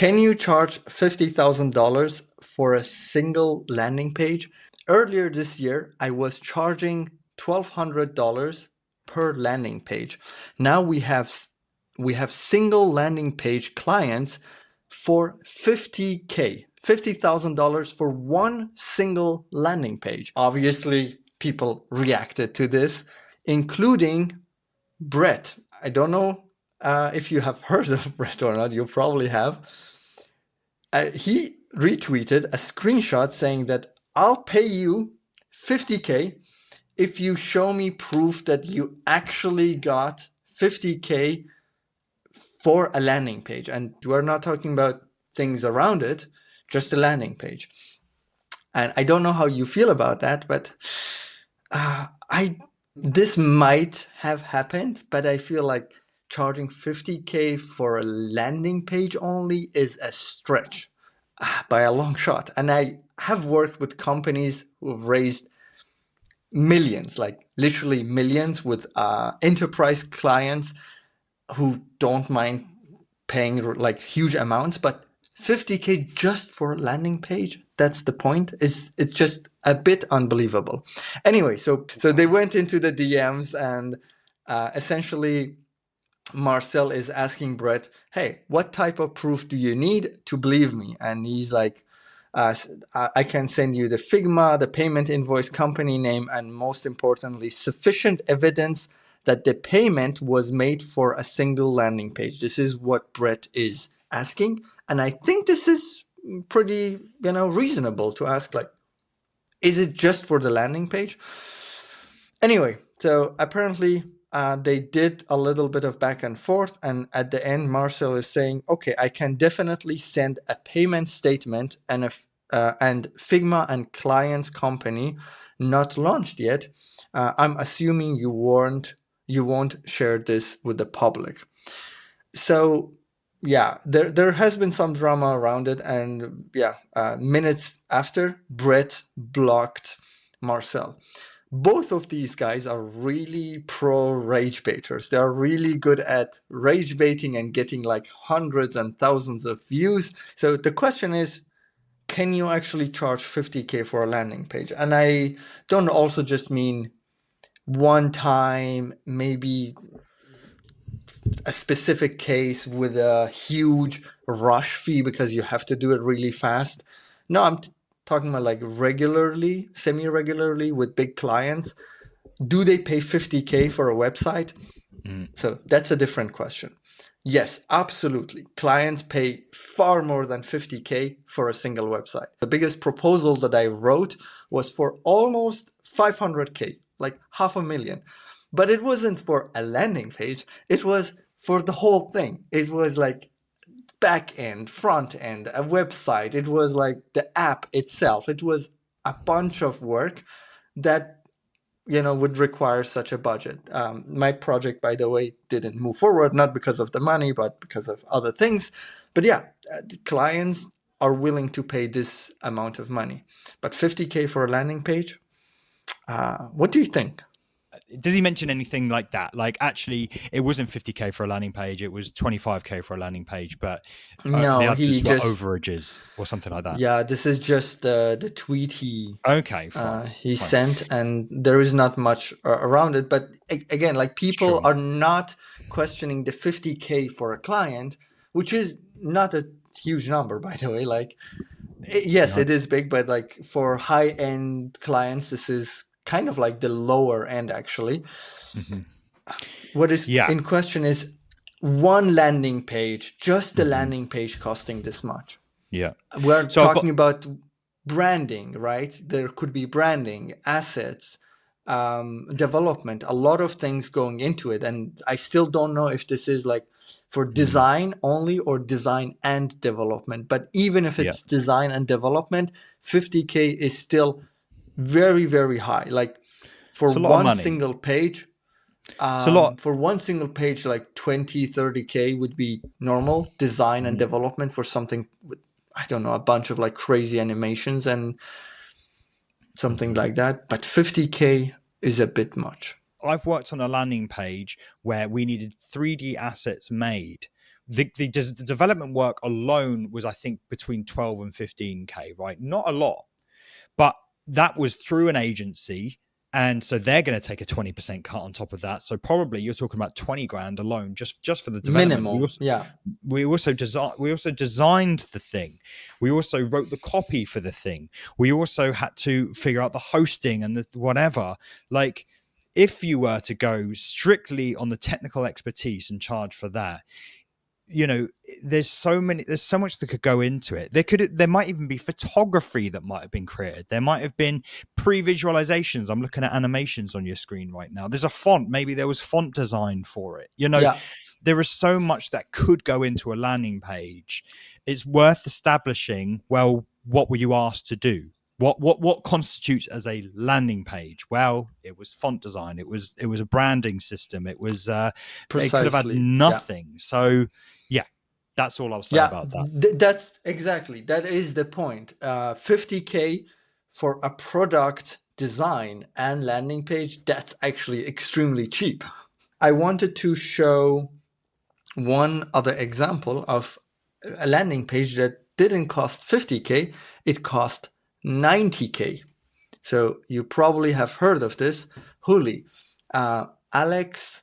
Can you charge $50,000 for a single landing page? Earlier this year, I was charging $1,200 per landing page. Now we have single landing page clients for $50,000 for one single landing page. Obviously, people reacted to this, including Brett. I don't know if you have heard of Brett or not. You probably have. He retweeted a screenshot saying that I'll pay you $50K if you show me proof that you actually got $50K for a landing page. And we're not talking about things around it, just a landing page. And I don't know how you feel about that, but this might have happened, but I feel like charging $50K for a landing page only is a stretch by a long shot. And I have worked with companies who have raised millions, like literally millions, with enterprise clients who don't mind paying like huge amounts, but $50K just for a landing page, that's the point. It's just a bit unbelievable. Anyway, so they went into the DMs, and essentially Marcel is asking Brett, hey, what type of proof do you need to believe me? And he's like, I can send you the Figma, the payment invoice, company name, and most importantly, sufficient evidence that the payment was made for a single landing page. This is what Brett is asking. And I think this is pretty, reasonable to ask, like, is it just for the landing page? Anyway, so apparently they did a little bit of back and forth. And at the end, Marcel is saying, okay, I can definitely send a payment statement and Figma and client's company not launched yet. I'm assuming you won't share this with the public. So yeah, there has been some drama around it, and minutes after, Brett blocked Marcel. Both of these guys are really pro rage baiters. They are really good at rage baiting and getting like hundreds and thousands of views. So the question is, can you actually charge $50K for a landing page? And I don't also just mean one time, maybe a specific case with a huge rush fee because you have to do it really fast. No, I'm talking about like regularly, semi-regularly with big clients. Do they pay $50K for a website? So that's a different question. Yes, absolutely. Clients pay far more than $50K for a single website. The biggest proposal that I wrote was for almost $500K, like $500,000. But it wasn't for a landing page. It was for the whole thing. It was like back end, front end, a website. It was like the app itself. It was a bunch of work that would require such a budget. My project, by the way, didn't move forward, not because of the money, but because of other things. But the clients are willing to pay this amount of money. But $50K for a landing page? What do you think? Does he mention anything like that? Like, actually, it wasn't $50K for a landing page. It was $25K for a landing page, but no, he just overages or something like that. Yeah, this is just the tweet he fine. sent, and there is not much around it. But again, like, people are not questioning the $50K for a client, which is not a huge number, by the way. Like, yes, it is big, but like for high-end clients, this is kind of like the lower end, actually. Mm-hmm. What is in question is one landing page, just the landing page costing this much. Yeah. We're talking about branding, right? There could be branding, assets, development, a lot of things going into it. And I still don't know if this is like for design only or design and development. But even if it's design and development, $50K is still very, very high. Like for one single page, for one single page, like 20, 30K would be normal design and development for something with, I don't know, a bunch of like crazy animations and something like that. But $50K is a bit much. I've worked on a landing page where we needed 3D assets made the development work alone was, I think, between 12 and 15k, right? Not a lot, but that was through an agency. And so they're going to take a 20% cut on top of that. So probably you're talking about 20 grand alone just for the development. Minimal. Yeah. We also designed the thing. We also wrote the copy for the thing. We also had to figure out the hosting and the whatever. Like, if you were to go strictly on the technical expertise and charge for that, you know, there's so much that could go into it. There might even be photography that might have been created. There might have been pre-visualizations. I'm looking at animations on your screen right now. There's a font. Maybe there was font design for it. You know, Yeah. there is so much that could go into a landing page. It's worth establishing, well, what were you asked to do? What constitutes as a landing page? Well, it was font design. It was a branding system. They could have had Precisely. Yeah. nothing. So yeah, that's all I'll say Yeah. about that. That's exactly. That is the point. 50K for a product design and landing page, that's actually extremely cheap. I wanted to show one other example of a landing page that didn't cost 50K, it cost 90K. So you probably have heard of this, Huli. Alex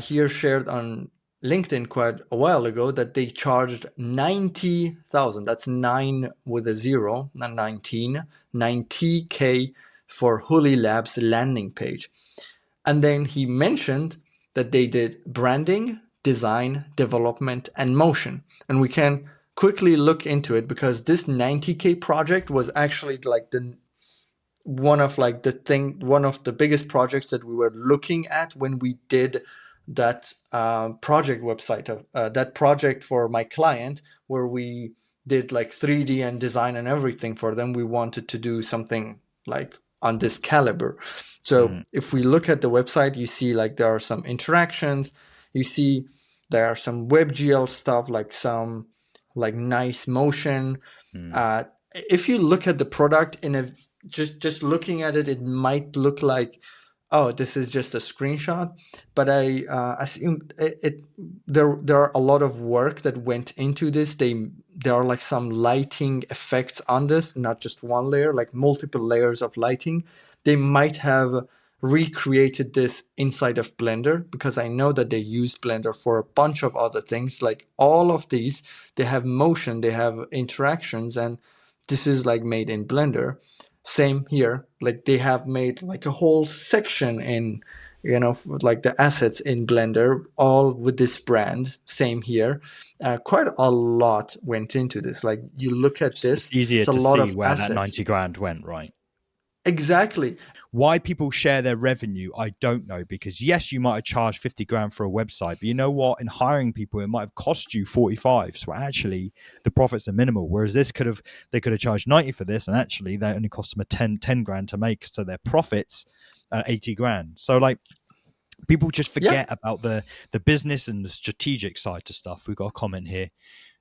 here shared on LinkedIn quite a while ago that they charged 90,000. That's 9 with a 0, not 19, 90K for Huli Labs landing page. And then he mentioned that they did branding, design, development, and motion. And we can quickly look into it because this 90K project was actually like one of the biggest projects that we were looking at when we did that project website, that project for my client, where we did like 3D and design and everything for them. We wanted to do something like on this caliber. So if we look at the website, you see like there are some interactions, you see there are some WebGL stuff, like some like nice motion. If you look at the product in a just looking at it, it might look like, oh, this is just a screenshot. But I assume there are a lot of work that went into this. There are like some lighting effects on this, not just one layer, like multiple layers of lighting. They might have recreated this inside of Blender, because I know that they used Blender for a bunch of other things. Like all of these, they have motion, they have interactions, and this is like made in Blender. Same here, like they have made like a whole section in, like the assets in Blender, all with this brand. Same here. Quite a lot went into this. Like you look at this, It's easier it's a to lot see of where that assets. 90 grand went, right? Exactly. Why people share their revenue, I don't know, because yes, you might have charged 50 grand for a website, but you know what? In hiring people, it might have cost you 45. So actually the profits are minimal. Whereas they could have charged 90 for this, and actually they only cost them a 10 grand to make. So their profits are 80 grand. So like, people just Yeah. forget about the business and the strategic side to stuff. We've got a comment here.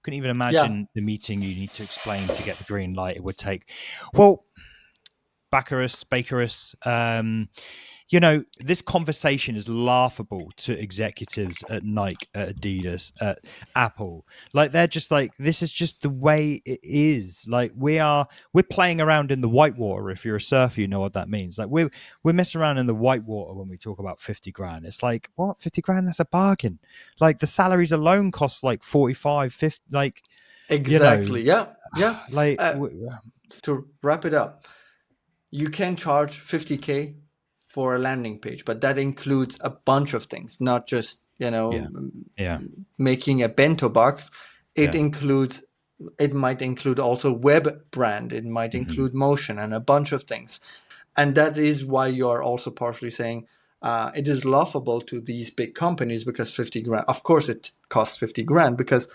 Couldn't even Yeah. imagine the meeting you need to explain to get the green light it would take. Well, Bakerus, this conversation is laughable to executives at Nike, at Adidas, at Apple. Like, they're just like, this is just the way it is. Like, we're playing around in the whitewater. If you're a surfer, you know what that means. Like, we're messing around in the whitewater when we talk about 50 grand. It's like, what? 50 grand? That's a bargain. Like, the salaries alone cost like 45, 50, like, you know, Exactly. Yeah. Yeah. like, To wrap it up, you can charge 50K for a landing page, but that includes a bunch of things, not just, yeah, yeah, making a bento box. It yeah. includes, it might include also web brand, it might include motion and a bunch of things. And that is why you are also partially saying it is laughable to these big companies, because 50 grand, of course it costs 50 grand, because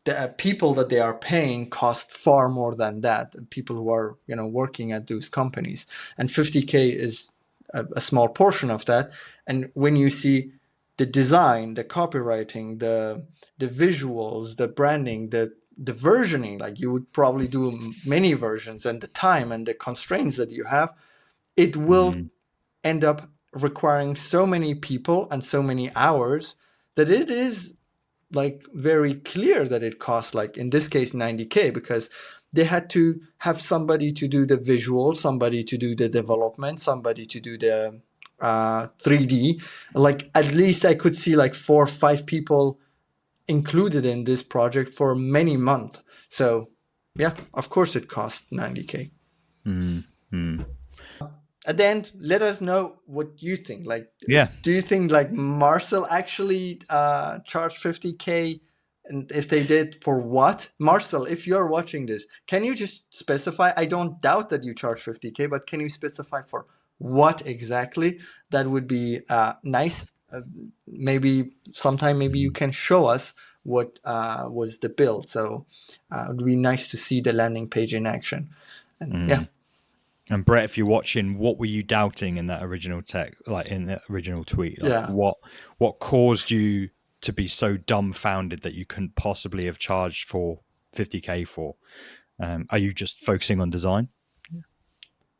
the people that they are paying cost far more than that. People who are working at those companies, and 50K is a small portion of that. And when you see the design, the copywriting, the visuals, the branding, the versioning, like you would probably do many versions, and the time and the constraints that you have, it will end up requiring so many people and so many hours that it is like very clear that it costs, like in this case 90K, because they had to have somebody to do the visual, somebody to do the development, somebody to do the 3D. Like at least I could see like 4 or 5 people included in this project for many months. So yeah, of course it cost 90K. At the end, let us know what you think. Like, Yeah. do you think like Marcel actually charged 50K? And if they did, for what? Marcel, if you're watching this, can you just specify? I don't doubt that you charge 50K, but can you specify for what exactly? That would be nice. Maybe sometime, maybe you can show us what was the build. So it would be nice to see the landing page in action. And yeah. And Brett, if you're watching, what were you doubting in that original tech, like in the original tweet? Like Yeah. what caused you to be so dumbfounded that you couldn't possibly have charged for 50K for? Are you just focusing on design?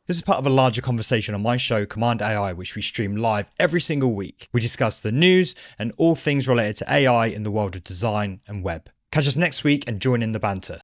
This is part of a larger conversation on my show, Cmd+AI, which we stream live every single week. We discuss the news and all things related to AI in the world of design and web. Catch us next week and join in the banter.